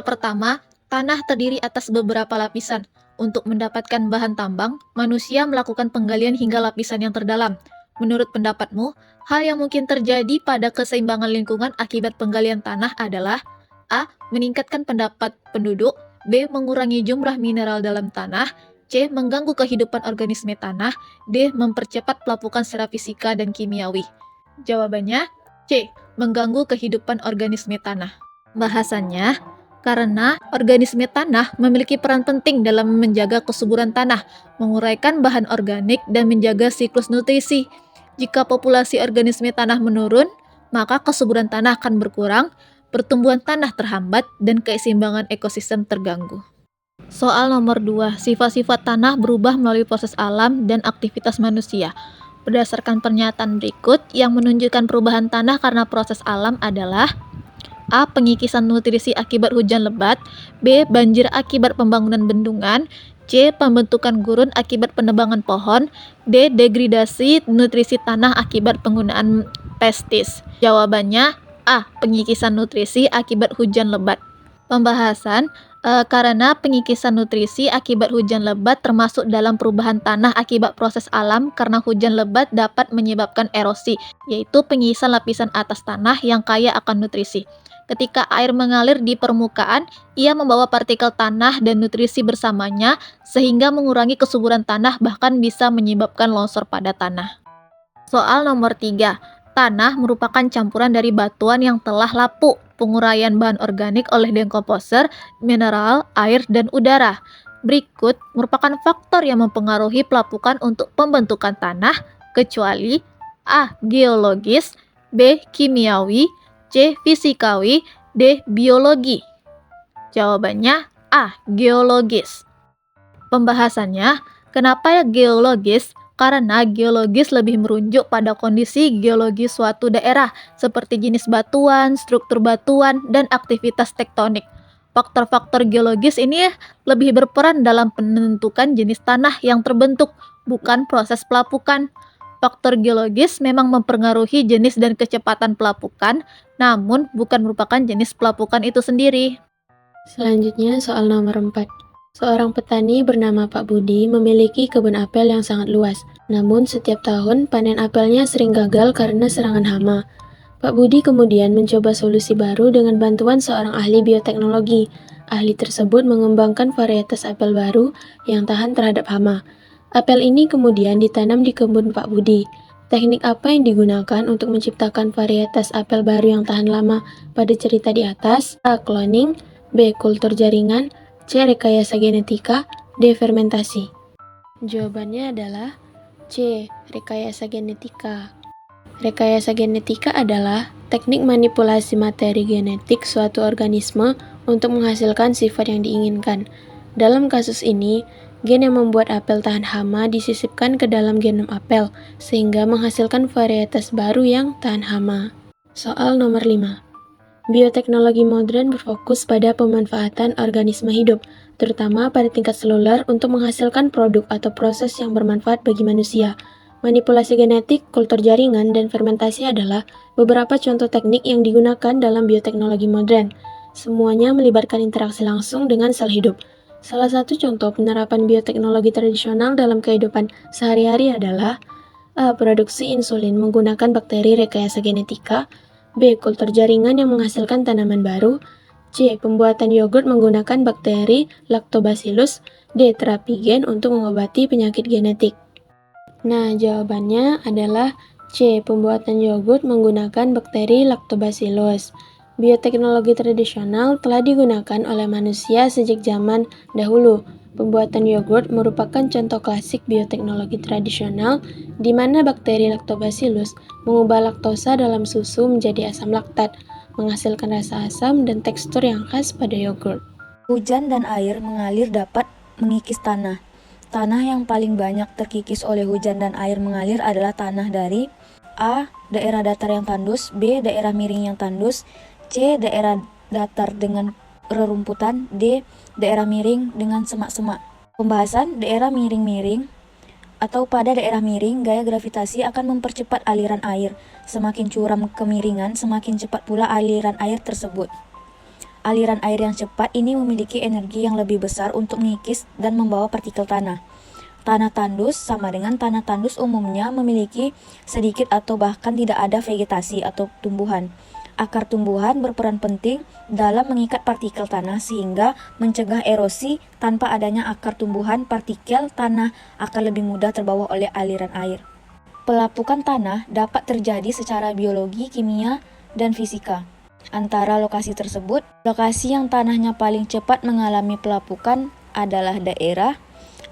Soal pertama, tanah terdiri atas beberapa lapisan. Untuk mendapatkan bahan tambang, manusia melakukan penggalian hingga lapisan yang terdalam. Menurut pendapatmu, hal yang mungkin terjadi pada keseimbangan lingkungan akibat penggalian tanah adalah A. Meningkatkan pendapat penduduk, B. Mengurangi jumlah mineral dalam tanah, C. Mengganggu kehidupan organisme tanah, D. Mempercepat pelapukan secara fisika dan kimiawi. Jawabannya C. Mengganggu kehidupan organisme tanah. Bahasannya, karena organisme tanah memiliki peran penting dalam menjaga kesuburan tanah, menguraikan bahan organik, dan menjaga siklus nutrisi. Jika populasi organisme tanah menurun, maka kesuburan tanah akan berkurang, pertumbuhan tanah terhambat, dan keseimbangan ekosistem terganggu. Soal nomor 2, sifat-sifat tanah berubah melalui proses alam dan aktivitas manusia. Berdasarkan pernyataan berikut, yang menunjukkan perubahan tanah karena proses alam adalah A. Pengikisan nutrisi akibat hujan lebat, B. Banjir akibat pembangunan bendungan, C. Pembentukan gurun akibat penebangan pohon, D. Degradasi nutrisi tanah akibat penggunaan pestis. Jawabannya A. Pengikisan nutrisi akibat hujan lebat. Pembahasan, karena pengikisan nutrisi akibat hujan lebat termasuk dalam perubahan tanah akibat proses alam karena hujan lebat dapat menyebabkan erosi, yaitu pengikisan lapisan atas tanah yang kaya akan nutrisi. Ketika air mengalir di permukaan, ia membawa partikel tanah dan nutrisi bersamanya sehingga mengurangi kesuburan tanah bahkan bisa menyebabkan longsor pada tanah. Soal nomor 3. Tanah merupakan campuran dari batuan yang telah lapuk, penguraian bahan organik oleh dekomposer, mineral, air, dan udara. Berikut merupakan faktor yang mempengaruhi pelapukan untuk pembentukan tanah, kecuali A. Geologis, B. Kimiawi, C. Fisikawi, D. Biologi. Jawabannya A. Geologis. Pembahasannya, kenapa ya geologis? Karena geologis lebih merujuk pada kondisi geologi suatu daerah, seperti jenis batuan, struktur batuan, dan aktivitas tektonik. Faktor-faktor geologis ini lebih berperan dalam menentukan jenis tanah yang terbentuk, bukan proses pelapukan. Faktor geologis memang mempengaruhi jenis dan kecepatan pelapukan, namun bukan merupakan jenis pelapukan itu sendiri. Selanjutnya soal nomor 4. Seorang petani bernama Pak Budi memiliki kebun apel yang sangat luas. Namun setiap tahun panen apelnya sering gagal karena serangan hama. Pak Budi kemudian mencoba solusi baru dengan bantuan seorang ahli bioteknologi. Ahli tersebut mengembangkan varietas apel baru yang tahan terhadap hama. Apel ini kemudian ditanam di kebun Pak Budi. Teknik apa yang digunakan untuk menciptakan varietas apel baru yang tahan lama pada cerita di atas? A. Cloning, B. Kultur jaringan, C. Rekayasa genetika, D. Fermentasi. Jawabannya adalah C. Rekayasa genetika. Rekayasa genetika adalah teknik manipulasi materi genetik suatu organisme untuk menghasilkan sifat yang diinginkan. Dalam kasus ini, gen yang membuat apel tahan hama disisipkan ke dalam genom apel, sehingga menghasilkan varietas baru yang tahan hama. Soal nomor 5. Bioteknologi modern berfokus pada pemanfaatan organisme hidup, terutama pada tingkat seluler untuk menghasilkan produk atau proses yang bermanfaat bagi manusia. Manipulasi genetik, kultur jaringan, dan fermentasi adalah beberapa contoh teknik yang digunakan dalam bioteknologi modern. Semuanya melibatkan interaksi langsung dengan sel hidup. Salah satu contoh penerapan bioteknologi tradisional dalam kehidupan sehari-hari adalah A. Produksi insulin menggunakan bakteri rekayasa genetika, B. Kultur jaringan yang menghasilkan tanaman baru, C. Pembuatan yogurt menggunakan bakteri Lactobacillus, D. Terapi gen untuk mengobati penyakit genetik. Nah, jawabannya adalah C. Pembuatan yogurt menggunakan bakteri Lactobacillus. Bioteknologi tradisional telah digunakan oleh manusia sejak zaman dahulu. Pembuatan yogurt merupakan contoh klasik bioteknologi tradisional di mana bakteri Lactobacillus mengubah laktosa dalam susu menjadi asam laktat, menghasilkan rasa asam dan tekstur yang khas pada yogurt. Hujan dan air mengalir dapat mengikis tanah. Tanah yang paling banyak terkikis oleh hujan dan air mengalir adalah tanah dari A. Daerah datar yang tandus, B. Daerah miring yang tandus, C. Daerah datar dengan rerumputan, D. Daerah miring dengan semak-semak. Pembahasan daerah miring-miring atau pada daerah miring, gaya gravitasi akan mempercepat aliran air. Semakin curam kemiringan, semakin cepat pula aliran air tersebut. Aliran air yang cepat ini memiliki energi yang lebih besar untuk mengikis dan membawa partikel tanah. Tanah tandus sama dengan tanah tandus umumnya memiliki sedikit atau bahkan tidak ada vegetasi atau tumbuhan. Akar tumbuhan berperan penting dalam mengikat partikel tanah sehingga mencegah erosi. Tanpa adanya akar tumbuhan, partikel tanah akan lebih mudah terbawa oleh aliran air. Pelapukan tanah dapat terjadi secara biologi, kimia, dan fisika. Antara lokasi tersebut, lokasi yang tanahnya paling cepat mengalami pelapukan adalah daerah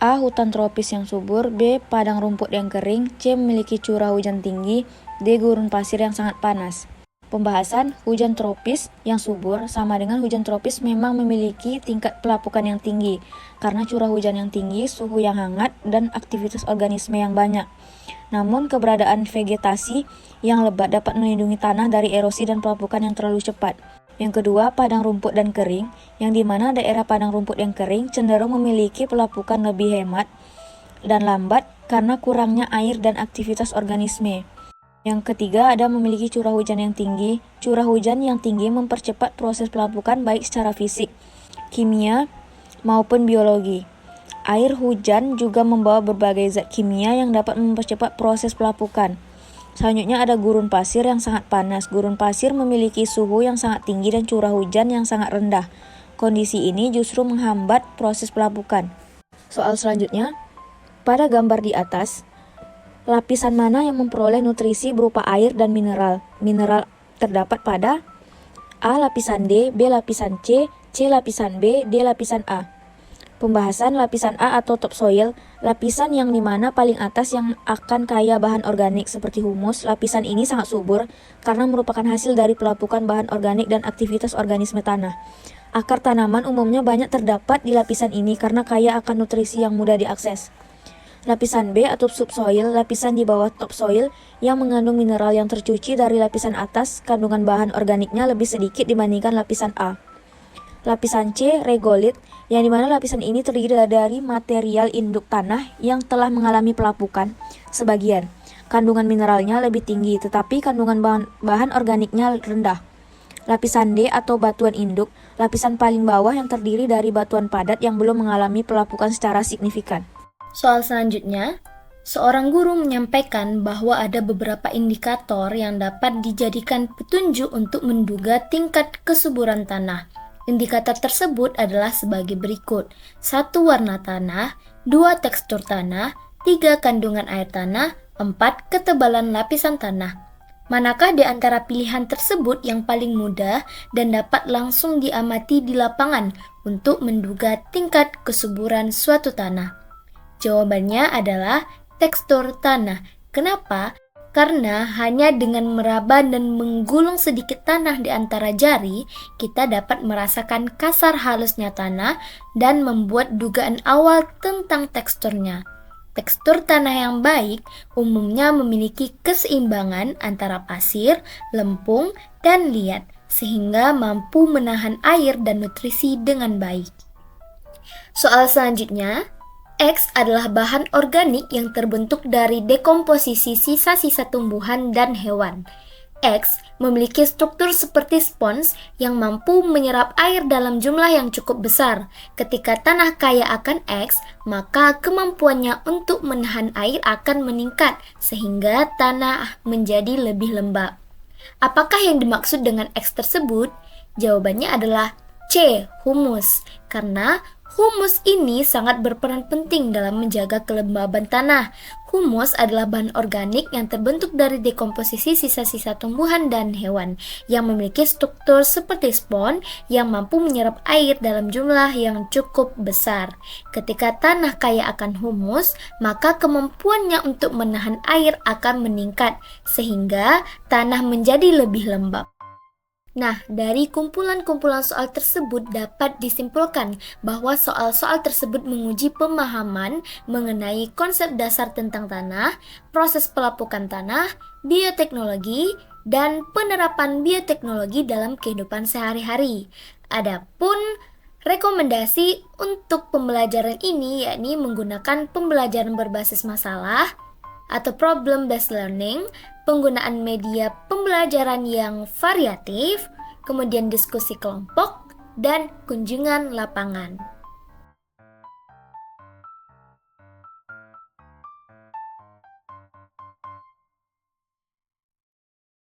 A. Hutan tropis yang subur, B. Padang rumput yang kering, C. Memiliki curah hujan tinggi, D. Gurun pasir yang sangat panas. Pembahasan hujan tropis yang subur sama dengan hujan tropis memang memiliki tingkat pelapukan yang tinggi karena curah hujan yang tinggi, suhu yang hangat, dan aktivitas organisme yang banyak. Namun keberadaan vegetasi yang lebat dapat melindungi tanah dari erosi dan pelapukan yang terlalu cepat. Yang kedua, padang rumput dan kering, yang dimana daerah padang rumput yang kering cenderung memiliki pelapukan lebih hemat dan lambat karena kurangnya air dan aktivitas organisme. Yang ketiga, ada memiliki curah hujan yang tinggi. Curah hujan yang tinggi mempercepat proses pelapukan baik secara fisik, kimia, maupun biologi. Air hujan juga membawa berbagai zat kimia yang dapat mempercepat proses pelapukan. Selanjutnya ada gurun pasir yang sangat panas. Gurun pasir memiliki suhu yang sangat tinggi dan curah hujan yang sangat rendah. Kondisi ini justru menghambat proses pelapukan. Soal selanjutnya, pada gambar di atas, lapisan mana yang memperoleh nutrisi berupa air dan mineral? Mineral terdapat pada A. Lapisan D, B. Lapisan C, C. Lapisan B, D. Lapisan A. Pembahasan lapisan A atau topsoil, lapisan yang dimana paling atas yang akan kaya bahan organik seperti humus. Lapisan ini sangat subur karena merupakan hasil dari pelapukan bahan organik dan aktivitas organisme tanah. Akar tanaman umumnya banyak terdapat di lapisan ini karena kaya akan nutrisi yang mudah diakses. Lapisan B atau subsoil, lapisan di bawah topsoil yang mengandung mineral yang tercuci dari lapisan atas, kandungan bahan organiknya lebih sedikit dibandingkan lapisan A. Lapisan C, regolit, yang dimana lapisan ini terdiri dari material induk tanah yang telah mengalami pelapukan. Sebagian, kandungan mineralnya lebih tinggi, tetapi kandungan bahan organiknya rendah. Lapisan D atau batuan induk, lapisan paling bawah yang terdiri dari batuan padat yang belum mengalami pelapukan secara signifikan. Soal selanjutnya, seorang guru menyampaikan bahwa ada beberapa indikator yang dapat dijadikan petunjuk untuk menduga tingkat kesuburan tanah. Indikator tersebut adalah sebagai berikut: 1. Warna tanah, 2. Tekstur tanah, 3. Kandungan air tanah, 4. Ketebalan lapisan tanah. Manakah di antara pilihan tersebut yang paling mudah dan dapat langsung diamati di lapangan untuk menduga tingkat kesuburan suatu tanah? Jawabannya adalah tekstur tanah. Kenapa? Karena hanya dengan meraba dan menggulung sedikit tanah di antara jari, kita dapat merasakan kasar halusnya tanah dan membuat dugaan awal tentang teksturnya. Tekstur tanah yang baik umumnya memiliki keseimbangan antara pasir, lempung, dan liat, sehingga mampu menahan air dan nutrisi dengan baik. Soal selanjutnya, X adalah bahan organik yang terbentuk dari dekomposisi sisa-sisa tumbuhan dan hewan. X memiliki struktur seperti spons yang mampu menyerap air dalam jumlah yang cukup besar. Ketika tanah kaya akan X, maka kemampuannya untuk menahan air akan meningkat sehingga tanah menjadi lebih lembab. Apakah yang dimaksud dengan X tersebut? Jawabannya adalah C. Humus. Karena humus ini sangat berperan penting dalam menjaga kelembaban tanah. Humus adalah bahan organik yang terbentuk dari dekomposisi sisa-sisa tumbuhan dan hewan yang memiliki struktur seperti spons yang mampu menyerap air dalam jumlah yang cukup besar. Ketika tanah kaya akan humus, maka kemampuannya untuk menahan air akan meningkat sehingga tanah menjadi lebih lembab. Nah, dari kumpulan-kumpulan soal tersebut dapat disimpulkan bahwa soal-soal tersebut menguji pemahaman mengenai konsep dasar tentang tanah, proses pelapukan tanah, bioteknologi, dan penerapan bioteknologi dalam kehidupan sehari-hari. Adapun rekomendasi untuk pembelajaran ini yakni menggunakan pembelajaran berbasis masalah atau problem-based learning, penggunaan media pembelajaran yang variatif, kemudian diskusi kelompok, dan kunjungan lapangan.